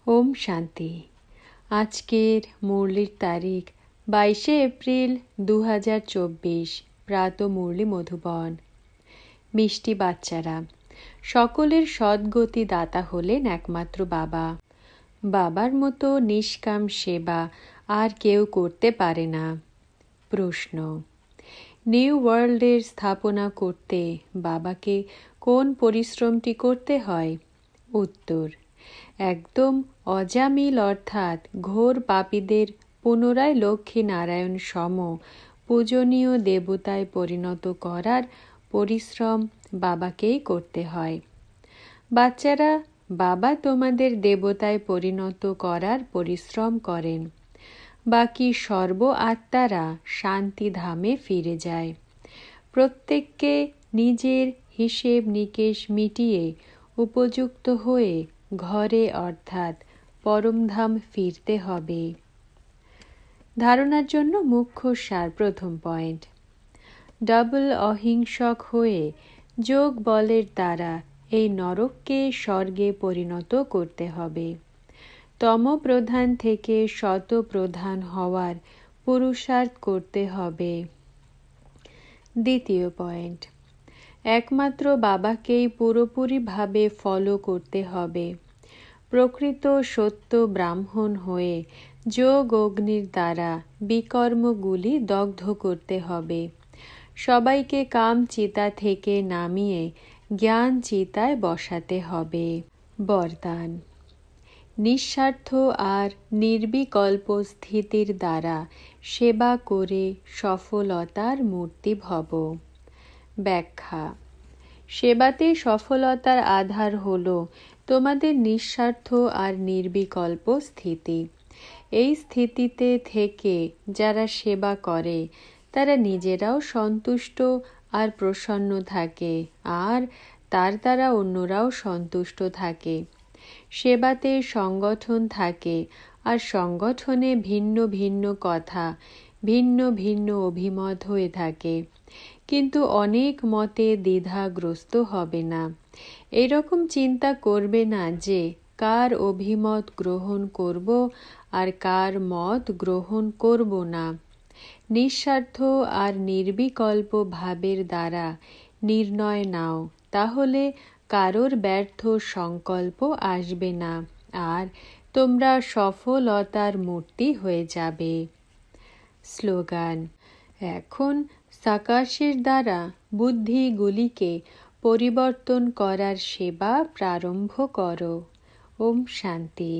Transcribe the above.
ওম শান্তি। আজকের মুরলির তারিখ 22শে এপ্রিল 2024। প্রাত মুরলি মধুবন। মিষ্টি বাচ্চারা, সকলের সদ্গতি দাতা হলেন একমাত্র বাবা। বাবার মতো নিষ্কাম সেবা আর কেউ করতে পারে না। প্রশ্ন: নিউ ওয়ার্ল্ডের স্থাপনা করতে বাবাকে কোন পরিশ্রমটি করতে হয়? উত্তর: একদম অজামিল অর্থাৎ ঘোর পাপীদের পুনরায় লক্ষ্মী নারায়ণ সম পূজনীয় দেবতায় পরিণত করার পরিশ্রম বাবাকেই করতে হয়। বাচ্চারা, বাবা তোমাদের দেবতায় পরিণত করার পরিশ্রম করেন। বাকি সর্ব আত্মারা শান্তিধামে ফিরে যায়। প্রত্যেককে নিজের হিসেব নিকেশ মিটিয়ে উপযুক্ত হয়ে ঘরে অর্থাৎ পরমধাম ফিরতে হবে। ধারণার জন্য মুখ্য সার। প্রথম পয়েন্ট: ডাবল অহিংসক হয়ে যোগ বলের দ্বারা এই নরককে স্বর্গে পরিণত করতে হবে। তম প্রধান থেকে শত প্রধান হওয়ার পুরুষার্থ করতে হবে। দ্বিতীয় পয়েন্ট: একমাত্র বাবাকেই পুরোপুরিভাবে ফলো করতে হবে। প্রকৃত সত্য ব্রাহ্মণ হয়ে যোগ অগ্নির দ্বারা বিকর্মগুলি দগ্ধ করতে হবে। সবাইকে কাম চিতা থেকে নামিয়ে জ্ঞান চিতায় বসাতে হবে। বরদান: নিঃস্বার্থ আর নির্বিকল্প স্থিতির দ্বারা সেবা করে সফলতার মূর্তি ভব। ব্যাখ্যা: সেবাতে সফলতার আধার হল তোমাদের নিঃস্বার্থ আর নির্বিকল্প স্থিতি। এই স্থিতিতে থেকে যারা সেবা করে তারা নিজেরাও সন্তুষ্ট আর প্রসন্ন থাকে, আর তার দ্বারা অন্যরাও সন্তুষ্ট থাকে। সেবাতে সংগঠন থাকে, আর সংগঠনে ভিন্ন ভিন্ন কথা, ভিন্ন ভিন্ন অভিমত হয়ে থাকে, কিন্তু অনেক মতে দ্বিধাগ্রস্ত হবে না। এরকম চিন্তা করবে না যে কার অভিমত গ্রহণ করব আর কার মত গ্রহণ করব না। নিঃস্বার্থ আর নির্বিকল্প ভাবের দ্বারা নির্ণয় নাও, তাহলে কারোর ব্যর্থ সংকল্প আসবে না, আর তোমরা সফলতার মূর্তি হয়ে যাবে। স্লোগান: এখন সাকাশের দ্বারা বুদ্ধিগুলিকে পরিবর্তন করার সেবা প্রারম্ভ করো। ওম শান্তি।